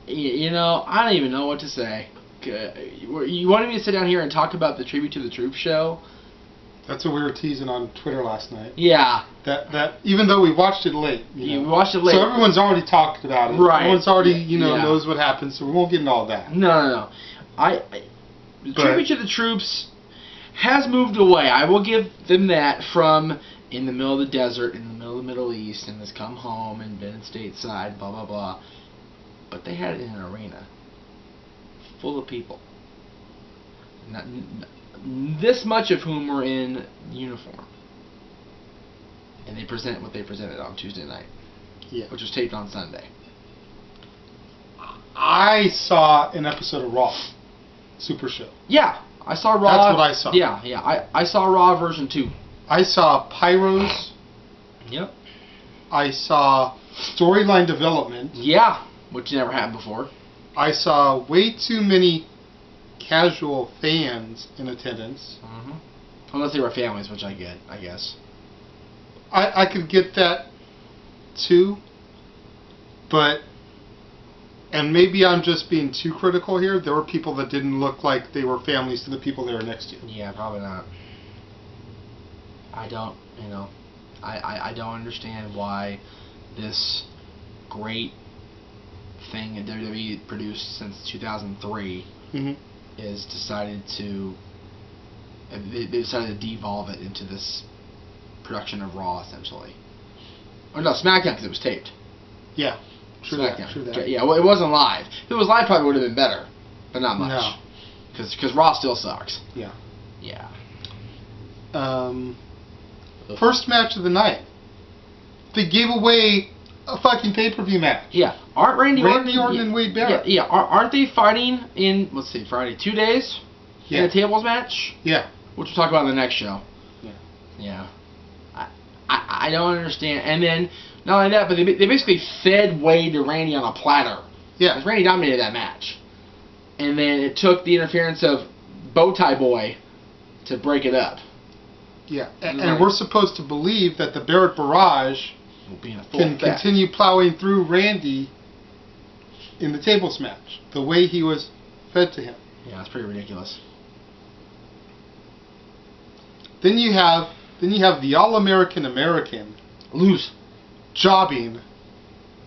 You know, I don't even know what to say. You wanted me to sit down here and talk about the Tribute to the Troops show? That's what we were teasing on Twitter last night. Yeah. That even though we watched it late. We watched it late. So everyone's already talked about it. Right. Everyone's already, knows what happened, so we won't get into all that. No. The Tribute to the Troops has moved away. I will give them that from in the middle of the desert, in the middle of the Middle East, and has come home and been stateside, blah, blah, blah. But they had it in an arena full of people. Not this much of whom were in uniform. And they present what they presented on Tuesday night. Yeah. Which was taped on Sunday. I saw an episode of Raw. Super Show. Yeah. I saw Raw. That's what I saw. Yeah. I saw Raw version 2. I saw Pyros. Yep. I saw storyline development. Yeah. Which never happened before. I saw way too many casual fans in attendance. Mm-hmm. Unless they were families, which I get, I guess. I could get that too, but, and maybe I'm just being too critical here, there were people that didn't look like they were families to the people they were next to. Yeah, probably not. I don't, I don't understand why this great thing that WWE produced since 2003 is decided to, they decided to devolve it into this production of Raw, essentially. Or no, SmackDown, because it was taped. Yeah, true SmackDown. True that. Yeah, well, it wasn't live. If it was live, probably would have been better, but not much. No. Because Raw still sucks. Yeah. Yeah. First match of the night. They gave away a fucking pay-per-view match. Yeah. Aren't Randy Orton and Wade Barrett. Yeah. Aren't they fighting in, let's see, Friday, 2 days? Yeah. In a tables match? Yeah. Which we'll talk about in the next show. Yeah. Yeah. I don't understand. And then, not only that, but they basically fed Wade to Randy on a platter. Yeah. Because Randy dominated that match. And then it took the interference of Bowtie Boy to break it up. Yeah. And we're supposed to believe that the Barrett Barrage can continue plowing through Randy in the tables match, the way he was fed to him. Yeah, it's pretty ridiculous. Then you have the All-American American lose jobbing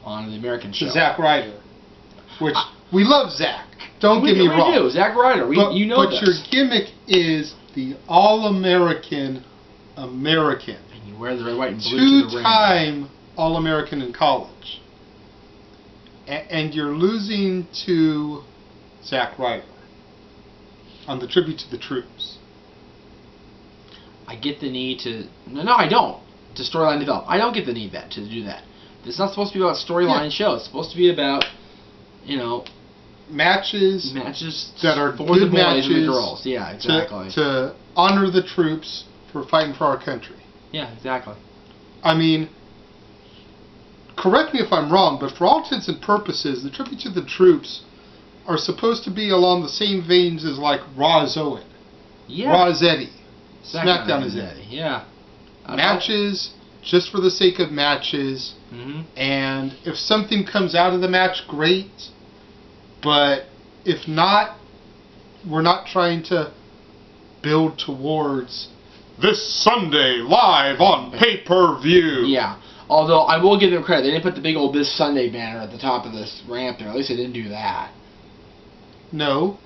on the American show. Zack Ryder, which we love Zack. Don't get me wrong. We do, Zack Ryder. But your gimmick is the All-American American. And you wear the red, white, and blue to the ring. Two-time All-American in college. And you're losing to Zack Ryder on the Tribute to the Troops. I get the need to... No, I don't. To storyline develop. I don't get the need to do that. It's not supposed to be about storyline show. It's supposed to be about, matches that are for good the boys matches and the girls. Yeah, exactly. To honor the troops for fighting for our country. Yeah, exactly. I mean, correct me if I'm wrong, but for all intents and purposes, the Tribute to the Troops are supposed to be along the same veins as like Raw is Owen. Yeah. Raw is Eddie. SmackDown is Eddie. Yeah. Matches just for the sake of matches. Mm-hmm. And if something comes out of the match, great. But if not, we're not trying to build towards this Sunday live on pay-per-view. Yeah. Although I will give them credit, they didn't put the big old This Sunday banner at the top of this ramp there. At least they didn't do that. No.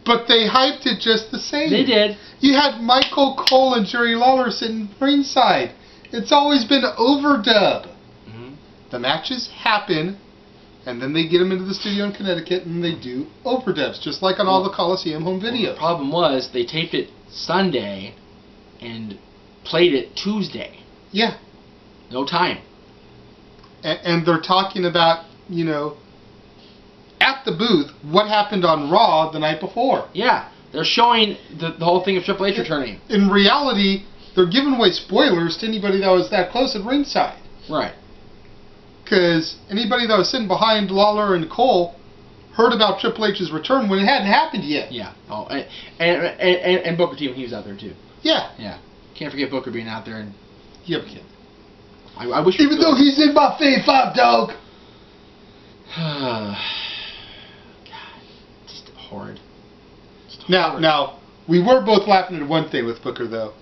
But they hyped it just the same. They did. You had Michael Cole and Jerry Lawler sitting ringside. It's always been overdub. Mm-hmm. The matches happen, and then they get them into the studio in Connecticut, and they do overdubs, just like on all the Coliseum home videos. The problem was they taped it Sunday and played it Tuesday. Yeah. No time. And they're talking about, at the booth, what happened on Raw the night before. Yeah. They're showing the whole thing of Triple H returning. In reality, they're giving away spoilers to anybody that was that close at ringside. Right. Because anybody that was sitting behind Lawler and Cole heard about Triple H's return when it hadn't happened yet. Yeah. Oh, and Booker T when he was out there too. Yeah. Yeah. Can't forget Booker being out there and. Yep. I wish. Even though he's in my fave 5, dog. Now, we were both laughing at one thing with Booker, though.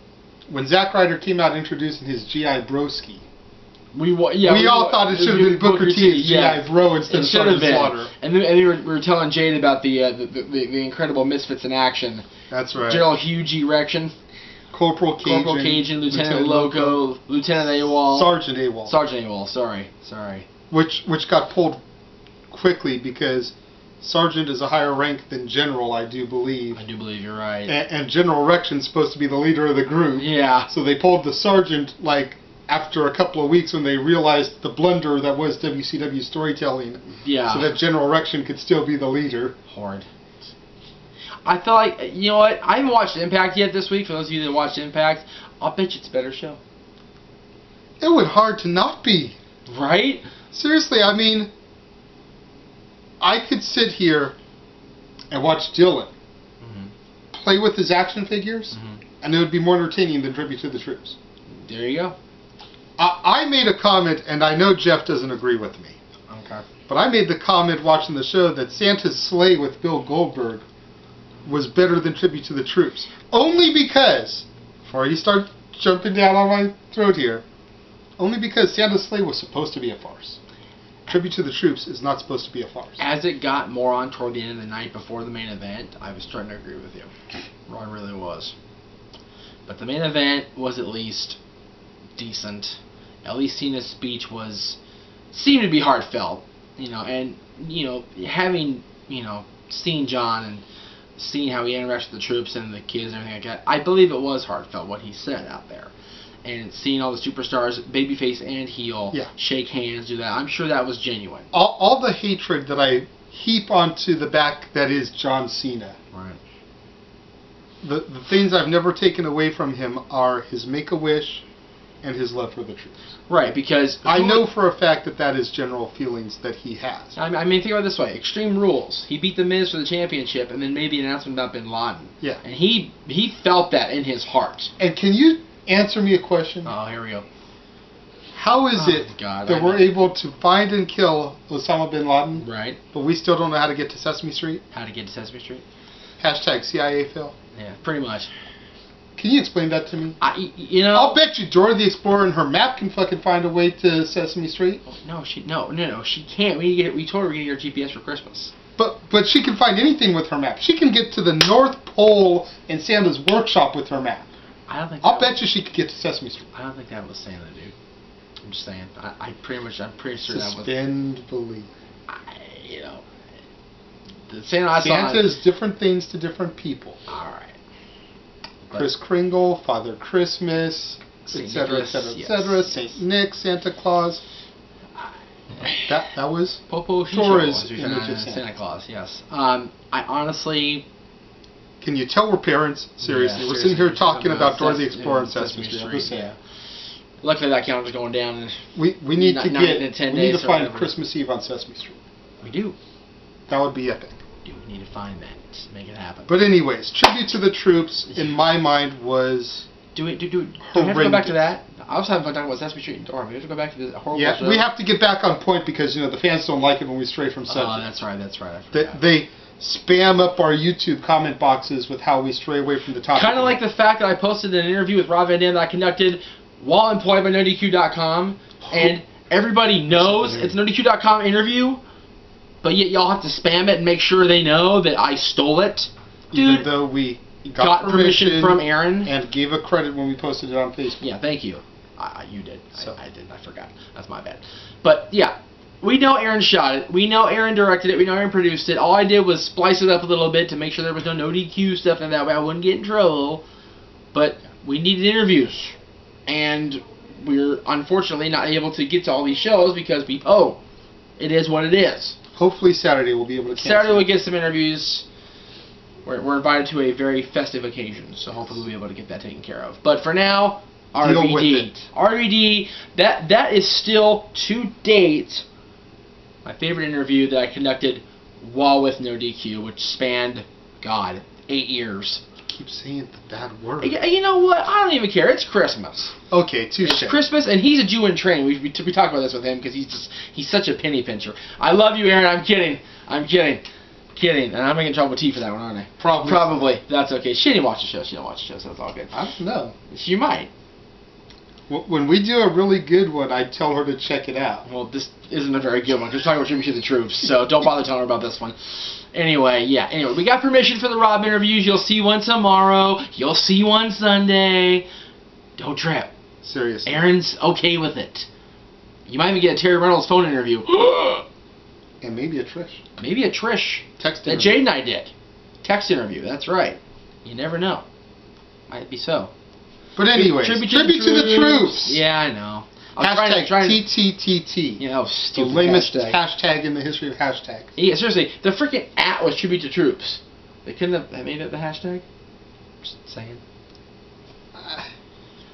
When Zack Ryder came out introducing his G.I. Broski, we all thought it should have been Booker T's G.I. Bro instead of Sergeant Slaughter. And then we were telling Jade about the incredible Misfits in action. That's right. General Hugh G. Rection. Corporal Cajun, Lieutenant Loco, Lieutenant AWOL. Sergeant AWOL. Sergeant AWOL, sorry. Which got pulled quickly because Sergeant is a higher rank than General, I do believe. I do believe you're right. And General Rection's supposed to be the leader of the group. Yeah. So they pulled the Sergeant, after a couple of weeks when they realized the blunder that was WCW storytelling. Yeah. So that General Rection could still be the leader. Hard. I feel like, you know what, I haven't watched Impact yet this week. For those of you that watched Impact, I'll bet you it's a better show. It would hard to not be. Right? Seriously, I mean, I could sit here and watch Dylan play with his action figures, and it would be more entertaining than Tribute to the Troops. There you go. I made a comment, and I know Jeff doesn't agree with me. Okay. But I made the comment watching the show that Santa's sleigh with Bill Goldberg was better than Tribute to the Troops. Only because, before you start jumping down on my throat here, only because Santa's sleigh was supposed to be a farce. Tribute to the Troops is not supposed to be a farce. As it got more on toward the end of the night before the main event, I was starting to agree with you. I really was. But the main event was at least decent. At least Cena's speech seemed to be heartfelt, and having seen John and seeing how he interacts with the troops and the kids and everything like that, I believe it was heartfelt what he said out there. And seeing all the superstars, babyface and heel, shake hands, do that, I'm sure that was genuine. All the hatred that I heap onto the back that is John Cena. Right. The things I've never taken away from him are his Make-A-Wish and his love for the troops. Right, because I know for a fact that is general feelings that he has. I mean, think about it this way. Extreme Rules. He beat The Miz for the championship and then made the announcement about Bin Laden. Yeah. And he felt that in his heart. And can you answer me a question? Oh, here we go. How is it that we're able to find and kill Osama Bin Laden, right, but we still don't know how to get to Sesame Street? How to get to Sesame Street? Hashtag CIA Phil. Yeah, pretty much. Can you explain that to me? I'll bet you Dora the Explorer and her map can fucking find a way to Sesame Street. No, she can't. We told her we get her GPS for Christmas. But she can find anything with her map. She can get to the North Pole in Santa's workshop with her map. I don't think. I'll bet you she could get to Sesame Street. I don't think that was Santa, dude. I'm just saying. I'm pretty sure that was. Suspend belief. The Santa Santa is different things to different people. All right. Kris Kringle, Father Christmas, etc., etc., Saint Nick, Santa Claus. That was Popo Torres image of Santa Claus. Yes. I honestly. Can you tell we're parents? Seriously, we're sitting here talking about Dora the Explorer and Sesame Street. Yeah. Luckily, that calendar's going down. We need to find Christmas Eve on Sesame Street. We do. That would be epic. We need to find that. Make it happen. But anyways, Tribute to the Troops, in my mind, was Do we have to go back to that? I was having fun talking about Sesame Street and Dora. We have to go back to the horrible show. We have to get back on point because, the fans don't like it when we stray from subject. Oh, that's right. I forgot. They spam up our YouTube comment boxes with how we stray away from the topic. Kind of like the fact that I posted an interview with Rob Van Dam that I conducted while employed by NoDQ.com, and everybody knows it's a NoDQ.com interview, but yet y'all have to spam it and make sure they know that I stole it. Dude, even though we got permission from Aaron and gave a credit when we posted it on Facebook. Yeah, thank you. You did. So. I didn't. I forgot. That's my bad. But yeah, we know Aaron shot it. We know Aaron directed it. We know Aaron produced it. All I did was splice it up a little bit to make sure there was no DQ stuff, and that way I wouldn't get in trouble. But we needed interviews, and we're unfortunately not able to get to all these shows because it is what it is. Hopefully Saturday we'll be able to cancel. Saturday we'll get some interviews. We're invited to a very festive occasion, so hopefully we'll be able to get that taken care of. But for now, RVD. RVD, that is still, to date, my favorite interview that I conducted while with No DQ, which spanned, 8 years. Keep saying the bad word. You know what? I don't even care. It's Christmas. Okay, touche. It's Christmas, and he's a Jew in training. We talked about this with him because he's such a penny pincher. I love you, Aaron. I'm kidding. Kidding. And I'm going to get in trouble with T for that one, aren't I? Probably. Probably. That's okay. She didn't watch the show. She don't watch the show, so it's all good. I don't know. She might. When we do a really good one, I tell her to check it out. Well, this isn't a very good one. Just talking about Tribute to the Troops, so don't bother telling her about this one. Anyway, yeah. Anyway, we got permission for the Rob interviews. You'll see one tomorrow. You'll see one Sunday. Don't trip. Seriously. Aaron's okay with it. You might even get a Terry Reynolds phone interview. And maybe a Trish. Maybe a Trish. Text that interview. Jade and I did. Text interview. That's right. You never know. Might be so. But anyway, tribute to the troops. Yeah, I know. Hashtag TTTT. Yeah, that was the stupid. lamest hashtag in the history of hashtags. Yeah, seriously, the freaking @ was tribute to troops. They couldn't have made it the hashtag. Just saying.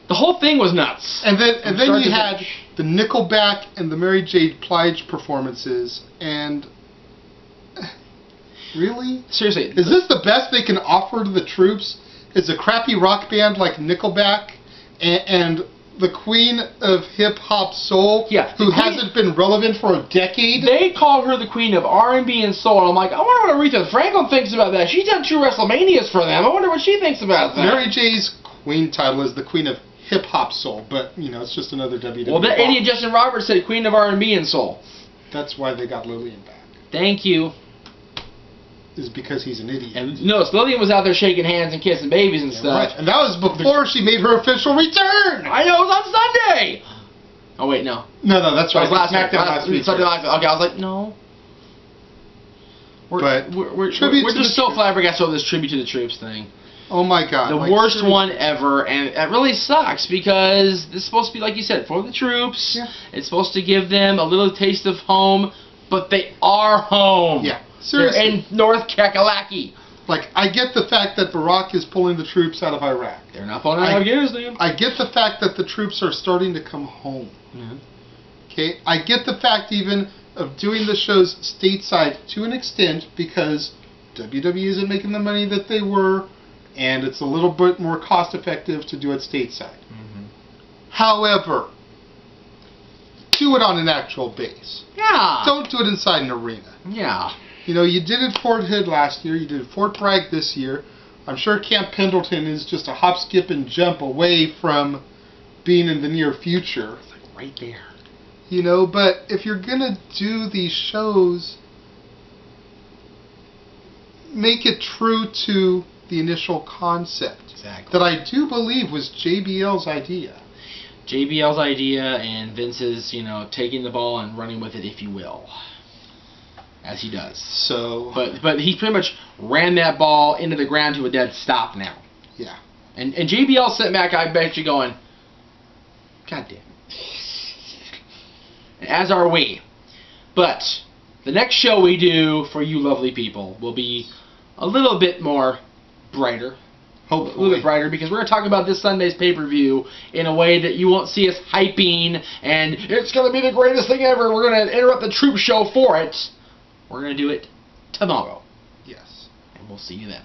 The whole thing was nuts. And then you had the Nickelback and the Mary J. Blige performances, and really? Seriously. Is this the best they can offer to the troops? Is a crappy rock band like Nickelback and the queen of hip-hop soul, who hasn't been relevant for a decade? They call her the queen of R&B and soul, and I'm like, I wonder what Aretha Franklin thinks about that. She's done 2 WrestleManias for them. I wonder what she thinks about that. Mary J's queen title is the queen of hip-hop soul, but, it's just another WWE. Well, that idiot Justin Roberts said queen of R&B and soul. That's why they got Lillian back. Thank you. Is because he's an idiot. And no, Lillian was out there shaking hands and kissing babies and stuff. Right. And that was before she made her official return. I know, it was on Sunday. Oh wait, no. No, that's right. It was last week. Sunday last week. Okay, I was like, no. We're just so flabbergasted over this tribute to the troops thing. Oh my God. The worst one ever, and it really sucks because this is supposed to be, like you said, for the troops. Yeah. It's supposed to give them a little taste of home, but they are home. Yeah. Seriously. They're in North Kakalaki. Like, I get the fact that Barack is pulling the troops out of Iraq. They're not pulling out of Afghanistan. I get the fact that the troops are starting to come home. Mm-hmm. Okay? I get the fact even of doing the shows stateside to an extent because WWE isn't making the money that they were, and it's a little bit more cost effective to do it stateside. Mm-hmm. However, do it on an actual base. Yeah. Don't do it inside an arena. Yeah. You did it Fort Hood last year. You did Fort Bragg this year. I'm sure Camp Pendleton is just a hop, skip, and jump away from being in the near future. It's like right there. But if you're going to do these shows, make it true to the initial concept. Exactly. That I do believe was JBL's idea. JBL's idea and Vince's, taking the ball and running with it, if you will. As he does. So, but he pretty much ran that ball into the ground to a dead stop now. Yeah. And JBL sitting back, I bet you going, God damn. And as are we. But the next show we do for you lovely people will be a little bit more brighter. Hopefully. A little bit brighter, because we're going to talk about this Sunday's pay-per-view in a way that you won't see us hyping and it's going to be the greatest thing ever. We're going to interrupt the troop show for it. We're going to do it tomorrow. Yes. And we'll see you then.